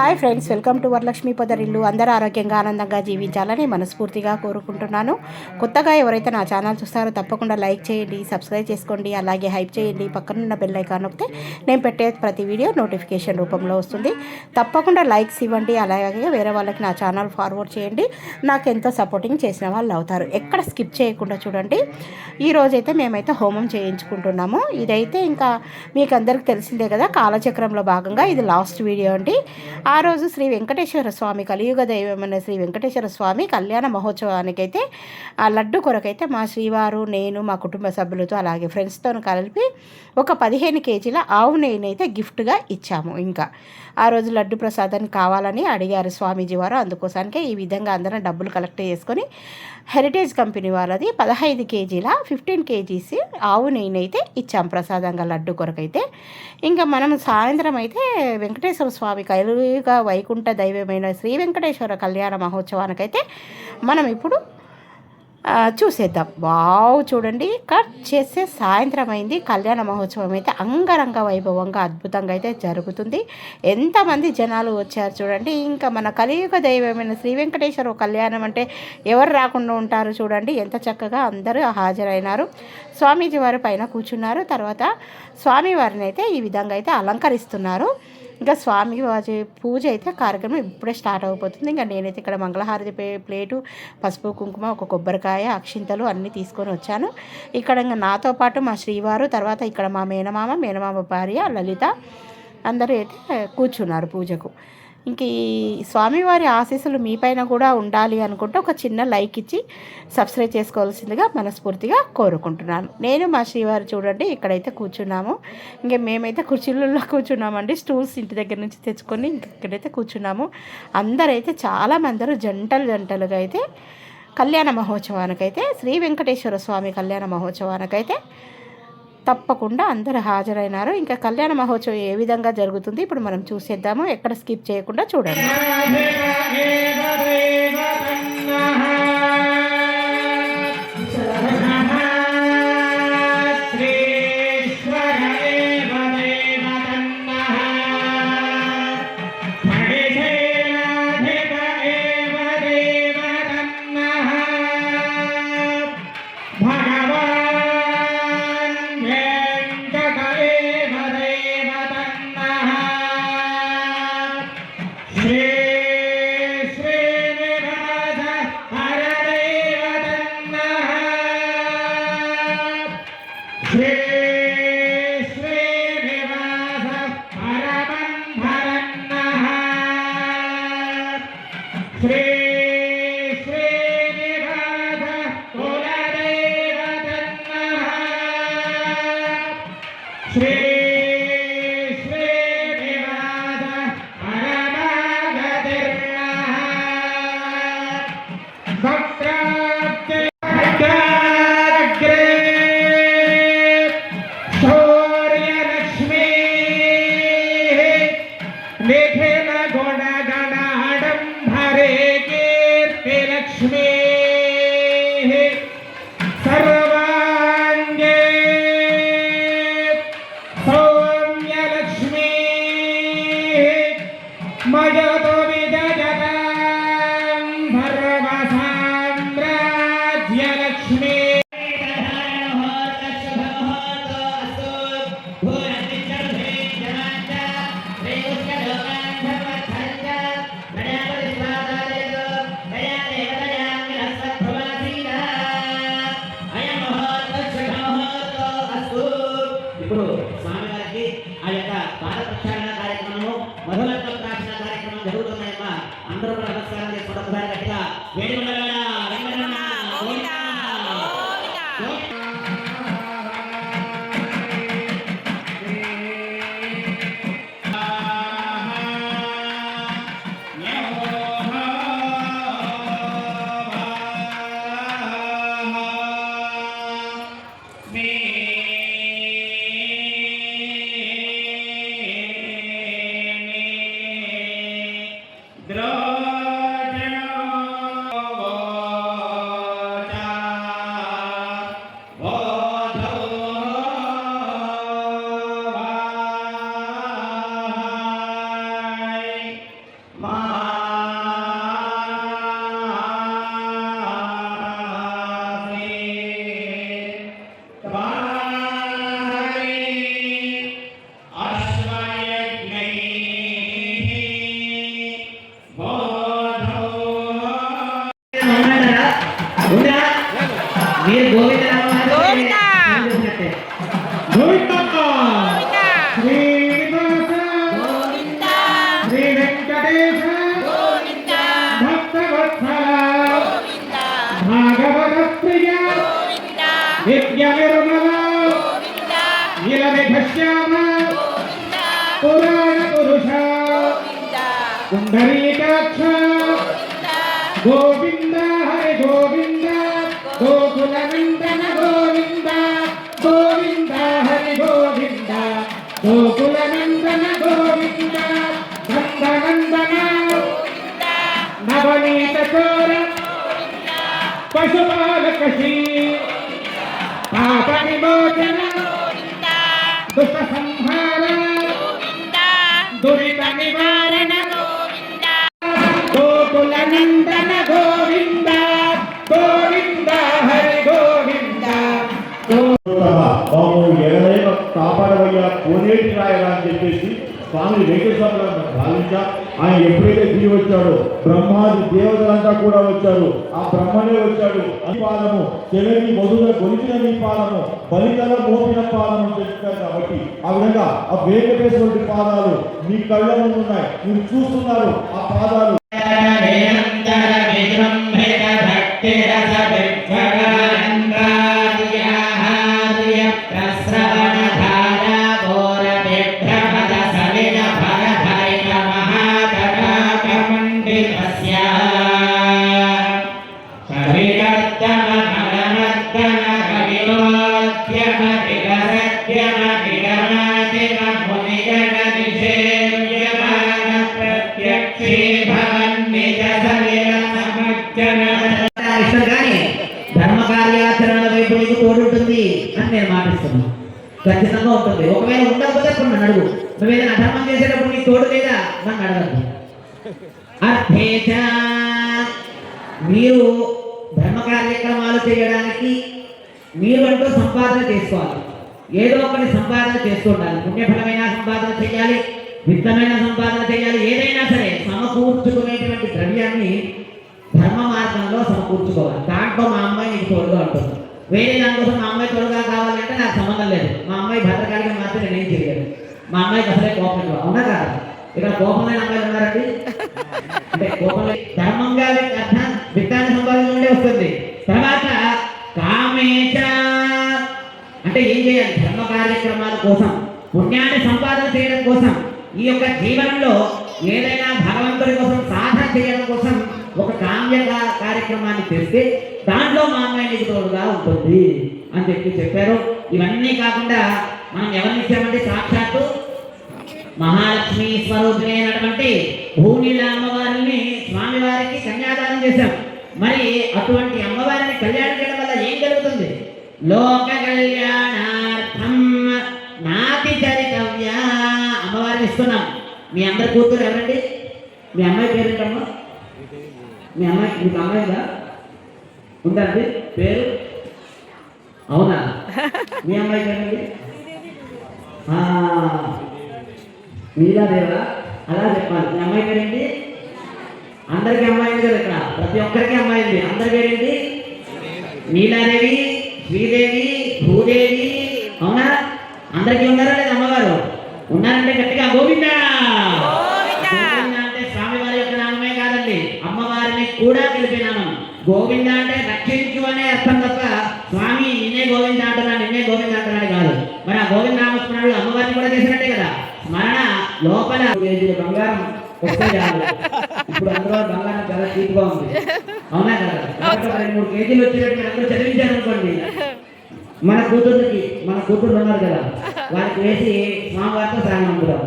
Hi friends, welcome to Varalakshmi పొదరిల్లు. అందరూ ఆరోగ్యంగా ఆనందంగా జీవించాలని మనస్ఫూర్తిగా కోరుకుంటున్నాను. కొత్తగా ఎవరైతే నా ఛానల్ చూస్తారో తప్పకుండా లైక్ చేయండి, సబ్స్క్రైబ్ చేసుకోండి, అలాగే హైప్ చేయండి. పక్కనున్న బెల్ ఐకాన్ నొక్కితే నేను పెట్టే ప్రతి వీడియో నోటిఫికేషన్ రూపంలో వస్తుంది. తప్పకుండా లైక్స్ ఇవ్వండి, అలాగే వేరే వాళ్ళకి నా ఛానల్ ఫార్వర్డ్ చేయండి. నాకు ఎంతో సపోర్టింగ్ చేసిన వాళ్ళు అవుతారు. ఎక్కడ స్కిప్ చేయకుండా చూడండి. ఈరోజైతే మేమైతే హోమం చేయించుకుంటున్నాము. ఇదైతే ఇంకా మీకు అందరికి తెలిసిందే కదా, కాలచక్రంలో భాగంగా ఇది లాస్ట్ వీడియో అండి. ఆ రోజు శ్రీ వెంకటేశ్వర స్వామి, కలియుగ దైవమైన శ్రీ వెంకటేశ్వర స్వామి కళ్యాణ మహోత్సవానికైతే ఆ లడ్డు కొరకైతే మా శ్రీవారు, నేను, మా కుటుంబ సభ్యులతో అలాగే ఫ్రెండ్స్తో కలిపి ఒక 15 కేజీల ఆవు నెయ్యినైతే గిఫ్ట్గా ఇచ్చాము. ఇంకా ఆ రోజు లడ్డు ప్రసాదానికి కావాలని అడిగారు స్వామీజీ వారు. అందుకోసానికే ఈ విధంగా అందరం డబ్బులు కలెక్ట్ చేసుకొని హెరిటేజ్ కంపెనీ వాళ్ళది 15 కేజీల 15 కేజీస్ ఆవు నెయ్యినైతే ఇచ్చాం ప్రసాదంగా లడ్డు కొరకైతే. ఇంకా మనం సాయంత్రం అయితే వెంకటేశ్వర స్వామి కలుగా వైకుంఠ దైవమైన శ్రీ వెంకటేశ్వర కళ్యాణ మహోత్సవానికైతే మనం ఇప్పుడు చూసేద్దాం. వావ్, చూడండి, కట్ చేసే సాయంత్రం అయింది. కళ్యాణ మహోత్సవం అయితే అంగరంగ వైభవంగా అద్భుతంగా అయితే జరుగుతుంది. ఎంతమంది జనాలు వచ్చారు చూడండి. ఇంకా మన కలియుగ దైవమైన శ్రీ వెంకటేశ్వర కళ్యాణం అంటే ఎవరు రాకుండా ఉంటారు చూడండి. ఎంత చక్కగా అందరూ హాజరైనారు. స్వామీజీ వారి పైన కూర్చున్నారు. తర్వాత స్వామివారిని అయితే ఈ విధంగా అయితే అలంకరిస్తున్నారు. ఇంకా స్వామి వారి పూజ అయితే కార్యక్రమం ఇప్పుడే స్టార్ట్ అయిపోతుంది. ఇంకా నేనైతే ఇక్కడ మంగళహారతి ప్లేటు, పసుపు కుంకుమ, ఒక కొబ్బరికాయ, అక్షింతలు అన్నీ తీసుకొని వచ్చాను. ఇక్కడ ఇంకా నాతో పాటు మా శ్రీవారు, తర్వాత ఇక్కడ మా మేనమామ భార్య లలిత అందరూ అయితే కూర్చున్నారు పూజకు. ఇంక ఈ స్వామివారి ఆశీస్సులు మీపైన కూడా ఉండాలి అనుకుంటే ఒక చిన్న లైక్ ఇచ్చి సబ్స్క్రైబ్ చేసుకోవాల్సిందిగా మనస్ఫూర్తిగా కోరుకుంటున్నాను. నేను మా శ్రీవారు చూడండి ఇక్కడైతే కూర్చున్నాము. ఇంక మేమైతే కుర్చీలలో కూర్చున్నామండి. స్టూల్స్ ఇంటి దగ్గర నుంచి తెచ్చుకొని ఇక్కడైతే కూర్చున్నాము. అందరైతే చాలామందరూ జంటలుగా అయితే కళ్యాణ మహోత్సవానికైతే శ్రీ వెంకటేశ్వర స్వామి కళ్యాణ మహోత్సవానికైతే తప్పకుండా అందరూ హాజరైనారు. ఇంకా కళ్యాణ మహోత్సవం ఏ విధంగా జరుగుతుంది ఇప్పుడు మనం చూసేద్దాము. ఎక్కడ స్కిప్ చేయకుండా చూడండి. ఇప్పుడు స్వామివారికి ఆ యొక్క పాద ప్రక్షాళన కార్యక్రమము, మధులత్వ ప్రార్థన కార్యక్రమం జరుగుతున్నాయమ్మ. అందరూ కూడా నమస్కారం చేసుకుంటారు. ఒకసారి గట్టిగా వేడి వెంకటేశ గోవింద భక్తవత్సల గోవింద భాగవత ప్రియ గోవింద నిత్య నిర్మల గోవింద నీలమేఘశ్యామ గోవింద పురాణ పురుష గోవింద పుండరీకాక్ష గోవింద హరి గోవింద గోకుల నందన గోవింద గోవింద హరి గోవింద గోకుల నందన గోవింద నందనందన నవనీత చోర పశుపాలక శ్రీ పాప విమోచన దుష్ట సంహార దురిత నివారణ గోకుల నందన గోవింద గోవింద హరి గోవింద బాబు ఎవరైనా కాపాడవయ్యా కోనేటి రాయరా అని చెప్పేసి స్వామి వెంకటేశ్వర భావించా. ఆయన ఎప్పుడైతే దిగి వచ్చాడో బ్రహ్మాది దేవతలంతా కూడా వచ్చారు. ఆ బ్రహ్మనే వచ్చాడు. ఈ పాదము చెవిని మొదలు గొలిచిన నీ పాదము బలితల మోపిన పాదము అని చెప్తారు. కాబట్టి ఆ విధంగా ఆ వెంకటేశ్వరుడి పాదాలు మీ కళ్ళ ముందు ఉన్నాయి, మీరు చూస్తున్నారు ఆ పాదాలు. ధర్మ కార్యాచరణ వైపు నీకు తోడుంటుంది అని నేను మాటిస్తున్నాను. ఖచ్చితంగా ఉంటుంది. ఒకవేళ ఉండకపోతే ఇప్పుడు నన్ను అడుగు. నువ్వు ఏదైనా అధర్మం చేసేటప్పుడు నీకు తోడు లేదా నన్ను అడగద్దు. అర్థేచ మీరు ధర్మ కార్యక్రమాలు చేయడానికి మీరు అంటూ సంపాదన చేసుకోవాలి. ఏదో ఒకటి సంపాదన చేస్తుండాలి. పుణ్యఫలమైన సంపాదన చేయాలి, విత్తమైన సంపాదన చేయాలి. ఏదైనా సరే సమకూర్చుకునేటువంటి ద్రవ్యాన్ని ధర్మ మార్గంలో సమకూర్చుకోవాలి. దాంట్లో మా అమ్మాయి నీకు తోడుగా ఉంటుంది. వేరే దానికోసం మా అమ్మాయి తోడుగా కావాలంటే నాకు సంబంధం లేదు. మా అమ్మాయి భద్రకాలిగా మాత్రం నేనేం చేయలేదు. మా అమ్మాయికి అసలే కోపం ఎక్కువ. అవునా కాదు? ఇక్కడ కోపం లేని అమ్మాయిలు ఉన్నారండి. అంటే కోపం ధర్మంగా అర్థం విత్తాన్ని సంపాదించుకుంటే వస్తుంది. తర్వాత కామేచ అంటే ఏం చేయాలి? ధర్మ కార్యక్రమాల కోసం, పుణ్యాన్ని సంపాదన చేయడం కోసం, ఈ యొక్క జీవనంలో ఏదైనా భగవంతుడి కోసం సాధన చేయడం కోసం ఒక కామ్య కార్యక్రమాన్ని చేస్తే దాంట్లో మా అమ్మాయి నీకు తోడుగా ఉంటుంది అని చెప్పారు. ఇవన్నీ కాకుండా మనం ఎవరిని ఇచ్చామంటే సాక్షాత్తు మహాలక్ష్మి స్వరూపిణి అయినటువంటి భూమిల అమ్మవారిని స్వామివారికి కన్యాదానం చేశాం. మరి అటువంటి అమ్మవారిని కళ్యాణం చేయడం వల్ల ఏం జరుగుతుంది? లోక కళ్యాణార్థం నాతి చరితవ్య అమ్మవారిని ఇస్తున్నాం. మీ అందరి కూతురు ఎవరండి? మీ అమ్మాయి పేరేంటమ్మా? మీ అమ్మాయి మీకు అమ్మాయిగా ఉందండి పేరు? అవునా? మీ అమ్మాయి పేరండి నీలాదేవా? అలా చెప్పాలి. మీ అమ్మాయి పేరేంటి? అందరికీ అమ్మాయి ఉంది కదా, ఇక్కడ ప్రతి ఒక్కరికి అమ్మాయి ఉంది. అందరి పేరేంటి? నీలాదేవి, శ్రీదేవి, భూదేవి. అవునా? అందరికీ ఉన్నారా లేదా అమ్మవారు? ఉన్నారంటే గట్టిగా గోవింద అంటే స్వామివారి యొక్క నామమే కాదండి, అమ్మవారిని కూడా కలిపే నామం. గోవింద అంటే రక్షించు అనే అర్థం తప్ప స్వామి నిన్నే గోవింద అంటున్నాడు, నిన్నే గోవింద అంటున్నాడు కాదు. మరి ఆ గోవింద నామస్మరణలు అమ్మవారిని కూడా చేసినట్టే కదా. స్మరణ లోపల బంగారం వస్తే చాలు. ఇప్పుడు అందులో బంగారం చాలా చీప్గా ఉంది. అవునా కదా? కాబట్టి 2-3 కేజీలు వచ్చేటట్టు మీరు అందరూ చదివించారు అనుకోండి. మన కూతుర్లు ఉన్నారు కదా, వారికి వేసి స్వామివారితో స్నానం అందుతాం.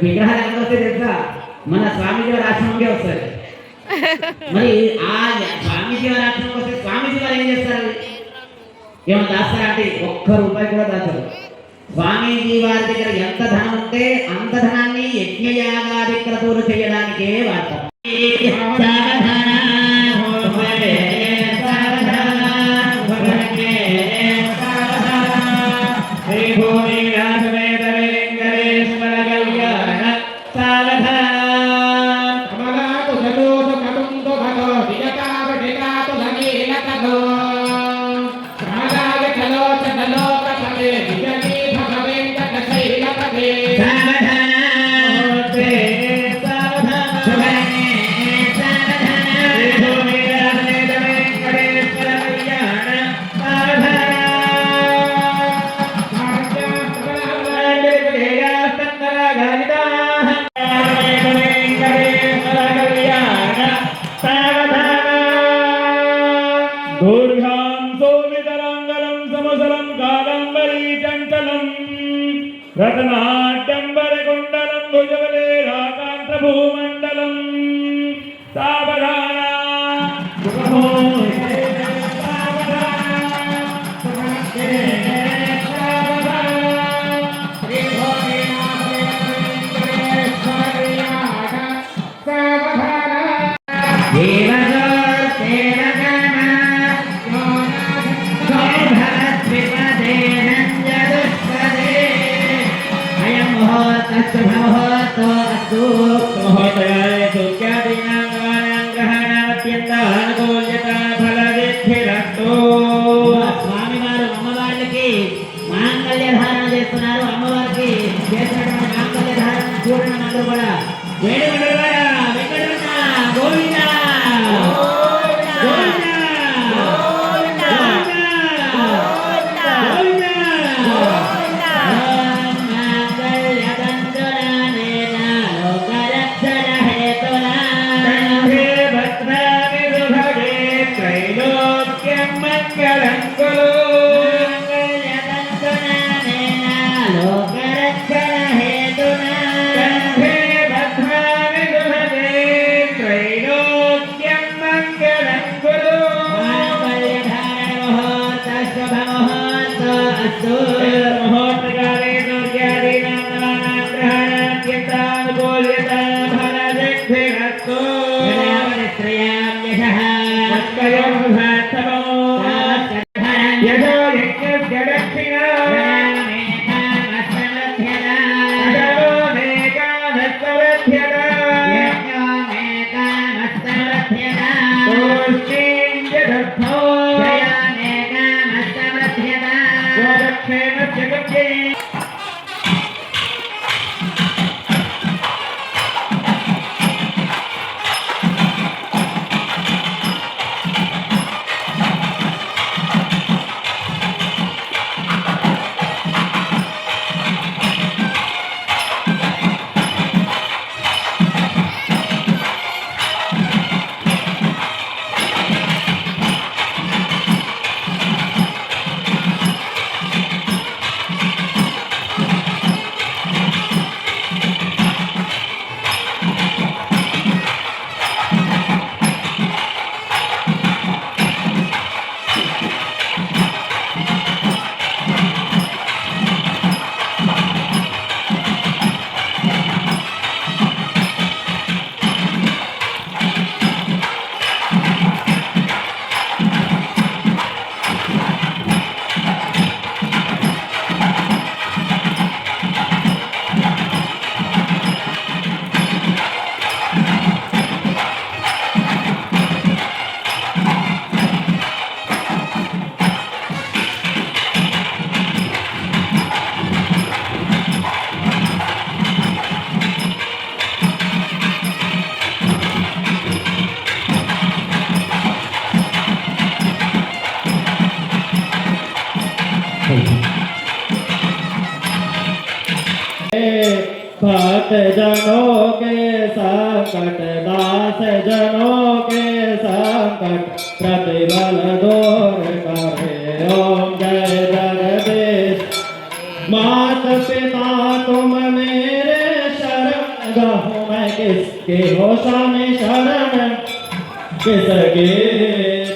విగ్రహాలు ఎక్కడ వస్తే తెలుసా? మన స్వామిజీ వారి ఆశ్రమంకే వస్తాయి. మరి ఆ స్వామిజీ వారి ఆశ్రమంకి వస్తే స్వామిజీ వారు ఏం చేస్తారు? ఏమైనా దాస్తారా అంటే ₹1 కూడా దాచరు. స్వామీజీ వారి దగ్గర ఎంత ధనం ఉంటే అంత ధనాన్ని యజ్ఞయాగాది క్రతువులు చేయడానికే వాడతారు. రతనాడంబరకుండలం భుజబలే రాకాంత భూమండలం సావధాన సుఖమో స్వామి వారు అమ్మవార్లకి మాంగళ్య ధారణ చేస్తున్నారు. అమ్మవారికి చేసినటువంటి మాంగళ్య ధారణ చూడండి. అందరూ కూడా వేడుకల ద్వారా వెంకటరమణ గోవింద గోవింద भक्त जनों के संकट दास जनों के संकट प्रतिबल दूर करे। ओम जय जगदीश। मात पिता तुम मेरे शरण गहूँ मैं किसके हो स्वामी शरण किसके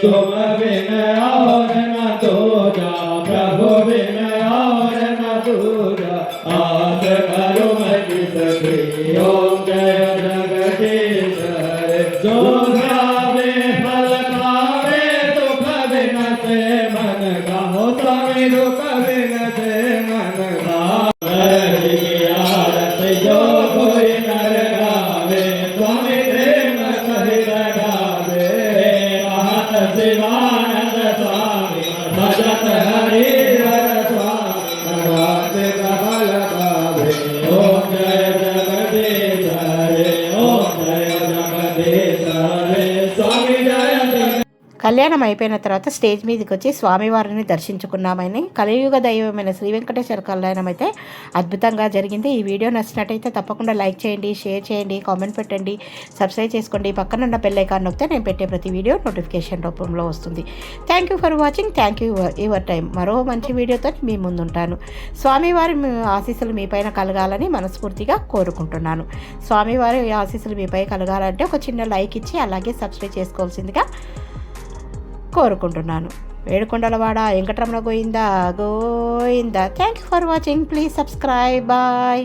तुम बिन और न दूजा प्रभु बिन और न दूजा आस करो मैं किसके। ओम जय जगदीश हरे। जो गावे फल खावे दुख बिन से मन का हो स्वामी दुख बिन से मन का जो कोई नर गावे स्वामी प्रेम सहित गावे। महत शिवानंद स्वामी भजत हरि हर स्वामी भगवान कमल गावे। ओम जय जगदीश हरे। ओम जय जगदीश हरे। स्वामी जय जगदीश। కళ్యాణం అయిపోయిన తర్వాత స్టేజ్ మీదకి వచ్చి స్వామివారిని దర్శించుకున్నామని. కలియుగ దైవమైన శ్రీ వెంకటేశ్వర కళ్యాణం అయితే అద్భుతంగా జరిగింది. ఈ వీడియో నచ్చినట్టయితే తప్పకుండా లైక్ చేయండి, షేర్ చేయండి, కామెంట్ పెట్టండి, సబ్స్క్రైబ్ చేసుకోండి. పక్కన ఉన్న బెల్ ఐకాన్ నొక్కితే నేను పెట్టే ప్రతి వీడియో నోటిఫికేషన్ రూపంలో వస్తుంది. Thank you for watching. Thank you your time. మరో మంచి వీడియోతో మీ ముందుంటాను. స్వామివారి ఆశీస్సులు మీపైన కలగాలని మనస్ఫూర్తిగా కోరుకుంటున్నాను. స్వామివారి ఆశీస్సులు మీపై కలగాలంటే ఒక చిన్న లైక్ ఇచ్చి అలాగే సబ్స్క్రైబ్ చేసుకోవాల్సిందిగా కోరుకుంటున్నాను. ఏడుకొండలవాడ వెంకటరమణ గోయిందా గోయిందా. Thank you for watching. Please subscribe. Bye.